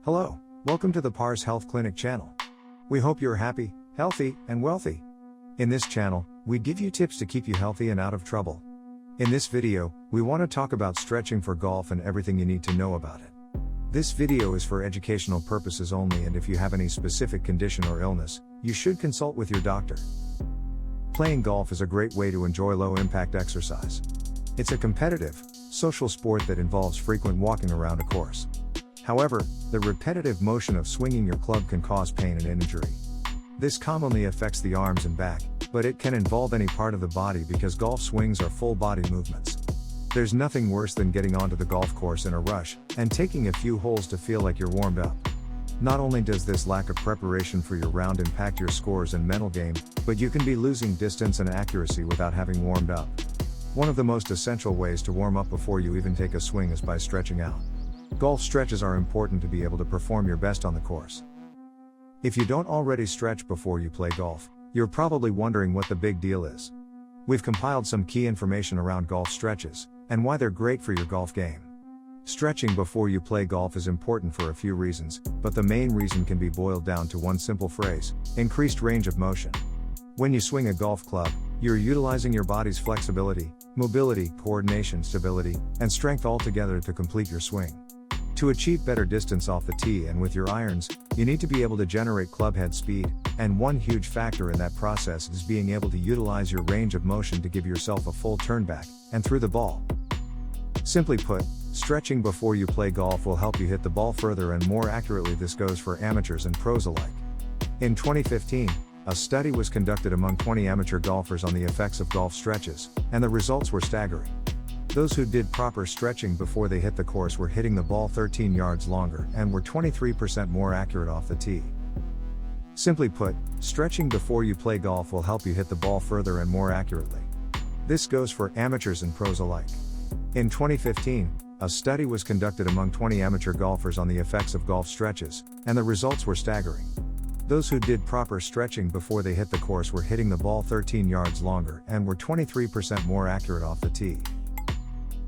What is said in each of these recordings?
Hello, welcome to the PARS Health Clinic channel. We hope you're happy, healthy, and wealthy. In this channel, we give you tips to keep you healthy and out of trouble. In this video, we want to talk about stretching for golf and everything you need to know about it. This video is for educational purposes only, and if you have any specific condition or illness, you should consult with your doctor. Playing golf is a great way to enjoy low-impact exercise. It's a competitive, social sport that involves frequent walking around a course. However, the repetitive motion of swinging your club can cause pain and injury. This commonly affects the arms and back, but it can involve any part of the body because golf swings are full-body movements. There's nothing worse than getting onto the golf course in a rush and taking a few holes to feel like you're warmed up. Not only does this lack of preparation for your round impact your scores and mental game, but you can be losing distance and accuracy without having warmed up. One of the most essential ways to warm up before you even take a swing is by stretching out. Golf stretches are important to be able to perform your best on the course. If you don't already stretch before you play golf, you're probably wondering what the big deal is. We've compiled some key information around golf stretches, and why they're great for your golf game. Stretching before you play golf is important for a few reasons, but the main reason can be boiled down to one simple phrase: increased range of motion. When you swing a golf club, you're utilizing your body's flexibility, mobility, coordination, stability, and strength all together to complete your swing. To achieve better distance off the tee and with your irons, you need to be able to generate club head speed, and one huge factor in that process is being able to utilize your range of motion to give yourself a full turn back and through the ball. Simply put, stretching before you play golf will help you hit the ball further and more accurately. This goes for amateurs and pros alike. In 2015, a study was conducted among 20 amateur golfers on the effects of golf stretches, and the results were staggering. Those who did proper stretching before they hit the course were hitting the ball 13 yards longer and were 23% more accurate off the tee. Simply put, stretching before you play golf will help you hit the ball further and more accurately. This goes for amateurs and pros alike. In 2015, a study was conducted among 20 amateur golfers on the effects of golf stretches, and the results were staggering. Those who did proper stretching before they hit the course were hitting the ball 13 yards longer and were 23% more accurate off the tee.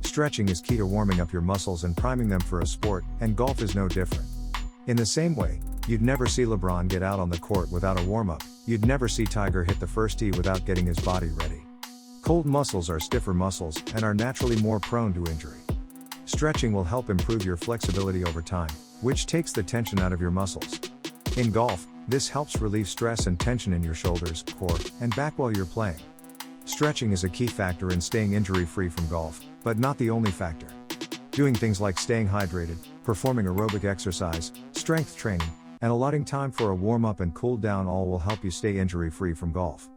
Stretching is key to warming up your muscles and priming them for a sport, and golf is no different. In the same way, you'd never see LeBron get out on the court without a warm-up, you'd never see Tiger hit the first tee without getting his body ready. Cold muscles are stiffer muscles and are naturally more prone to injury. Stretching will help improve your flexibility over time, which takes the tension out of your muscles. In golf, this helps relieve stress and tension in your shoulders, core, and back while you're playing. Stretching is a key factor in staying injury-free from golf, but not the only factor. Doing things like staying hydrated, performing aerobic exercise, strength training, and allotting time for a warm-up and cool down all will help you stay injury-free from golf.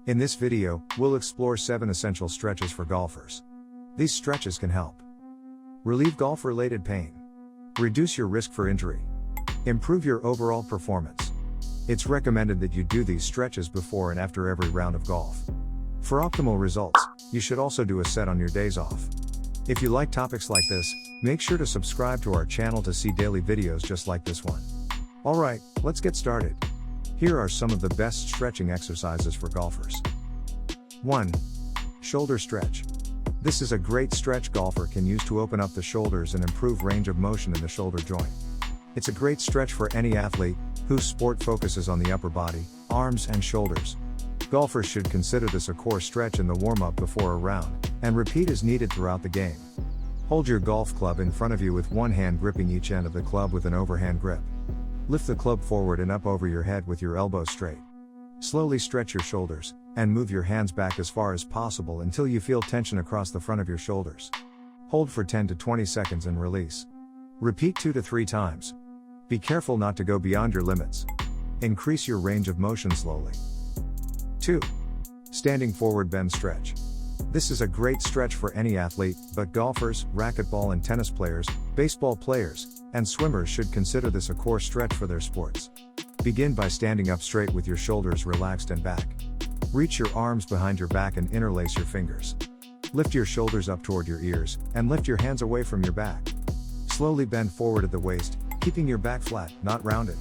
In this video, we'll explore 7 essential stretches for golfers. These stretches can help relieve golf-related pain, reduce your risk for injury, improve your overall performance. It's recommended that you do these stretches before and after every round of golf. For optimal results, you should also do a set on your days off. If you like topics like this, make sure to subscribe to our channel to see daily videos just like this one. Alright, let's get started. Here are some of the best stretching exercises for golfers. 1. Shoulder stretch. This is a great stretch golfer can use to open up the shoulders and improve range of motion in the shoulder joint. It's a great stretch for any athlete whose sport focuses on the upper body, arms, and shoulders. Golfers should consider this a core stretch in the warm-up before a round, and repeat as needed throughout the game. Hold your golf club in front of you with one hand gripping each end of the club with an overhand grip. Lift the club forward and up over your head with your elbows straight. Slowly stretch your shoulders, and move your hands back as far as possible until you feel tension across the front of your shoulders. Hold for 10 to 20 seconds and release. Repeat 2 to 3 times. Be careful not to go beyond your limits. Increase your range of motion slowly. 2. Standing forward bend stretch. This is a great stretch for any athlete, but golfers, racquetball and tennis players, baseball players, and swimmers should consider this a core stretch for their sports. Begin by standing up straight with your shoulders relaxed and back. Reach your arms behind your back and interlace your fingers. Lift your shoulders up toward your ears, and lift your hands away from your back. Slowly bend forward at the waist, keeping your back flat, not rounded.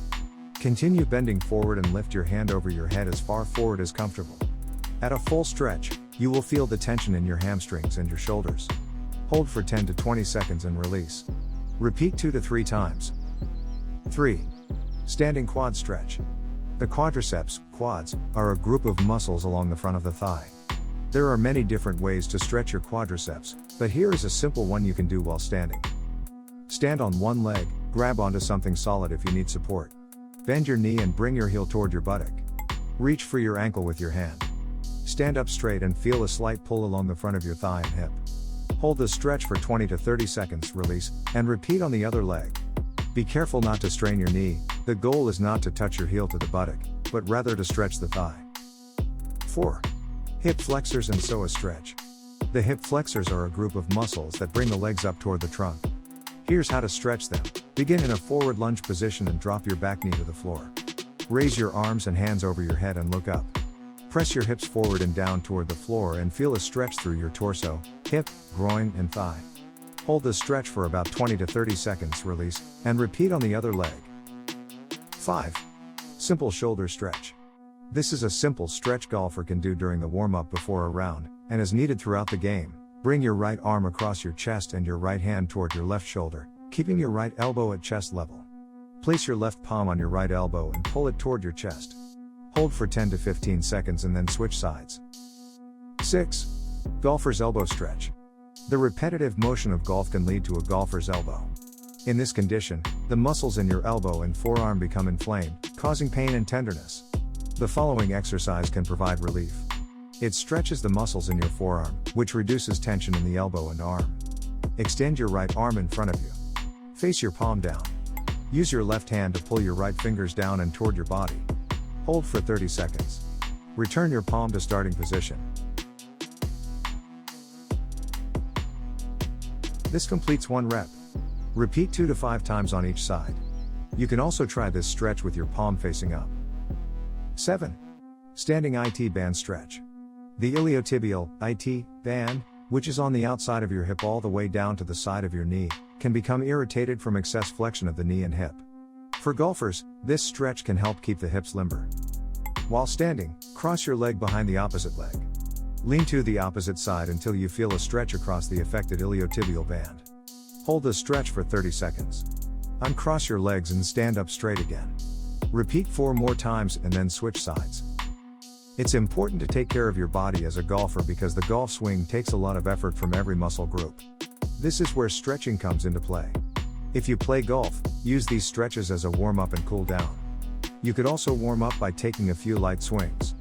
Continue bending forward and lift your hand over your head as far forward as comfortable. At a full stretch, you will feel the tension in your hamstrings and your shoulders. Hold for 10 to 20 seconds and release. Repeat 2 to 3 times. 3. Standing quad stretch. The quadriceps, quads, are a group of muscles along the front of the thigh. There are many different ways to stretch your quadriceps, but here is a simple one you can do while standing. Stand on one leg, grab onto something solid if you need support. Bend your knee and bring your heel toward your buttock. Reach for your ankle with your hand. Stand up straight and feel a slight pull along the front of your thigh and hip. Hold the stretch for 20 to 30 seconds, release, and repeat on the other leg. Be careful not to strain your knee. The goal is not to touch your heel to the buttock, but rather to stretch the thigh. 4. Hip flexors and psoas stretch. The hip flexors are a group of muscles that bring the legs up toward the trunk. Here's how to stretch them. Begin in a forward lunge position and drop your back knee to the floor. Raise your arms and hands over your head and look up. Press your hips forward and down toward the floor and feel a stretch through your torso, hip, groin, and thigh. Hold the stretch for about 20 to 30 seconds, release, and repeat on the other leg. 5. Simple shoulder stretch. This is a simple stretch golfer can do during the warm-up before a round, and is needed throughout the game. Bring your right arm across your chest and your right hand toward your left shoulder, keeping your right elbow at chest level. Place your left palm on your right elbow and pull it toward your chest. Hold for 10 to 15 seconds and then switch sides. 6. Golfer's elbow stretch. The repetitive motion of golf can lead to a golfer's elbow. In this condition, the muscles in your elbow and forearm become inflamed, causing pain and tenderness. The following exercise can provide relief. It stretches the muscles in your forearm, which reduces tension in the elbow and arm. Extend your right arm in front of you. Face your palm down. Use your left hand to pull your right fingers down and toward your body. Hold for 30 seconds. Return your palm to starting position. This completes one rep. Repeat 2 to 5 times on each side. You can also try this stretch with your palm facing up. 7. Standing IT band stretch. The iliotibial IT band, which is on the outside of your hip all the way down to the side of your knee, can become irritated from excess flexion of the knee and hip. For golfers, this stretch can help keep the hips limber. While standing, cross your leg behind the opposite leg. Lean to the opposite side until you feel a stretch across the affected iliotibial band. Hold the stretch for 30 seconds. Uncross your legs and stand up straight again. Repeat 4 more times and then switch sides. It's important to take care of your body as a golfer because the golf swing takes a lot of effort from every muscle group. This is where stretching comes into play. If you play golf, use these stretches as a warm-up and cool down. You could also warm up by taking a few light swings.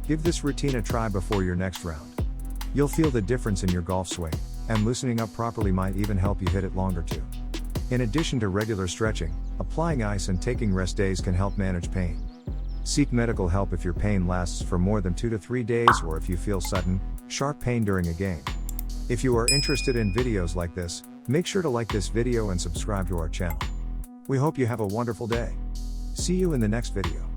Give this routine a try before your next round. You'll feel the difference in your golf swing, and loosening up properly might even help you hit it longer too. In addition to regular stretching, applying ice and taking rest days can help manage pain. Seek medical help if your pain lasts for more than 2 to 3 days or if you feel sudden, sharp pain during a game. If you are interested in videos like this, make sure to like this video and subscribe to our channel. We hope you have a wonderful day. See you in the next video.